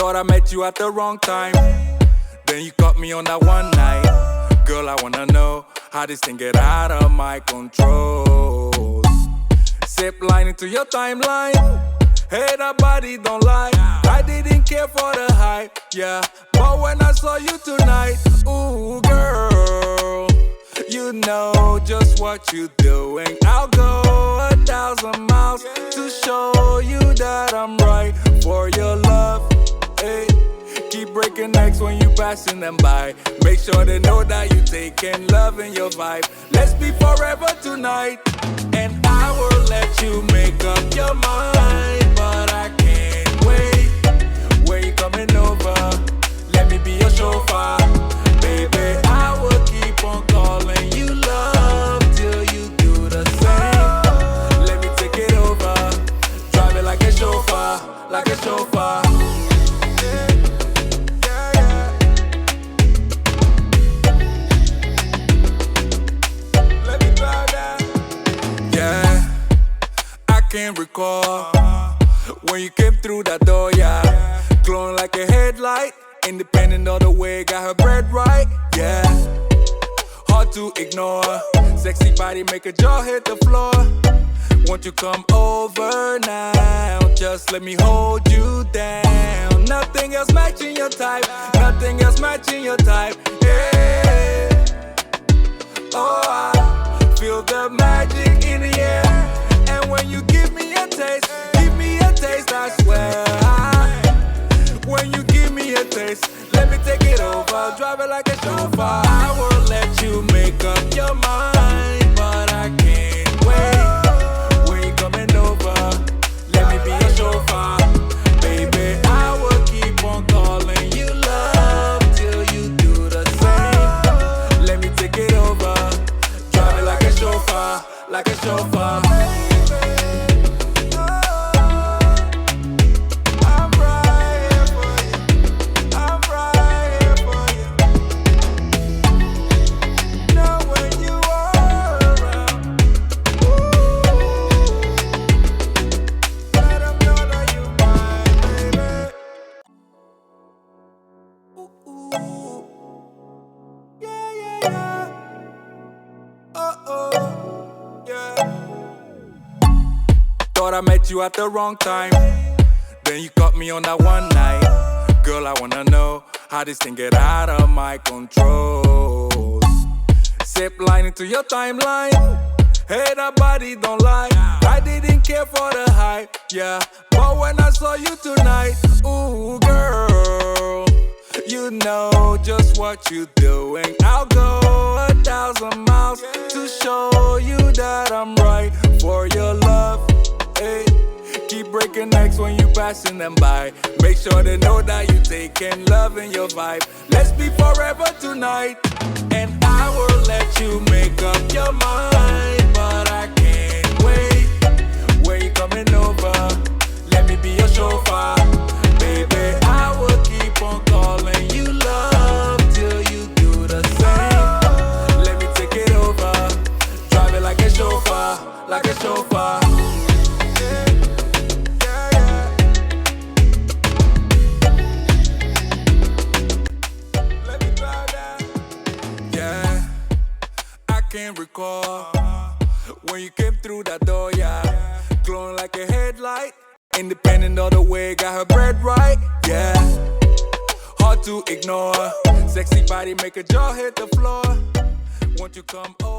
Thought I met you at the wrong time. Then you caught me on that one night. Girl, I wanna know how this thing get out of my control. Zip line into your timeline. Hey, that body don't lie. I didn't care for the hype, yeah. But when I saw you tonight, ooh, girl, you know just what you're doing. I'll go 1,000 miles to show you that I'm right for your love. Hey, keep breaking necks when you passing them by. Make sure they know that you taking love in your vibe. Let's be forever tonight, and I will let you make up your mind. But I can't wait. Where you coming over? Let me be your chauffeur, baby. I will keep on calling you love till you do the same. Let me take it over. Drive it like a chauffeur, like a chauffeur. Let me drive that. Yeah, I can't recall when you came through that door, yeah. Glowing like a headlight, independent all the way, got her bread right, yeah. Hard to ignore, sexy body make a jaw hit the floor. Won't you come over now? Just let me hold you down. Nothing else matching your type, nothing else matching your type, yeah. Oh, I feel the magic in the air. And when you give me a taste, I swear. When you give me a taste, let me take it over. Drive it like a chauffeur. I will let you make up your mind, but I can't wait. When you coming over, let me be your chauffeur, baby. I will keep on calling you love till you do the same. Let me take it over. Drive it like a chauffeur, like a chauffeur. Thought I met you at the wrong time. Then you caught me on that one night. Girl, I wanna know how this thing get out of my control. Zip line into your timeline. Hey, that body don't lie. I didn't care for the hype, yeah. But when I saw you tonight, ooh, girl, you know just what you're doing. I'll go 1,000 miles to show you that I'm right for your love. Hey, keep breaking necks when you passing them by. Make sure they know that you taking love in your vibe. Let's be forever tonight, and I will let you make up your mind. But I can't wait. Where you coming over? Let me be your chauffeur, baby. I will keep on calling you love till you do the same. Let me take it over. Drive it like a chauffeur, like a chauffeur. Can't recall when you came through that door, yeah. Glowing like a headlight, independent all the way, got her bread right, yeah. Hard to ignore, sexy body make a jaw hit the floor. Won't you come over?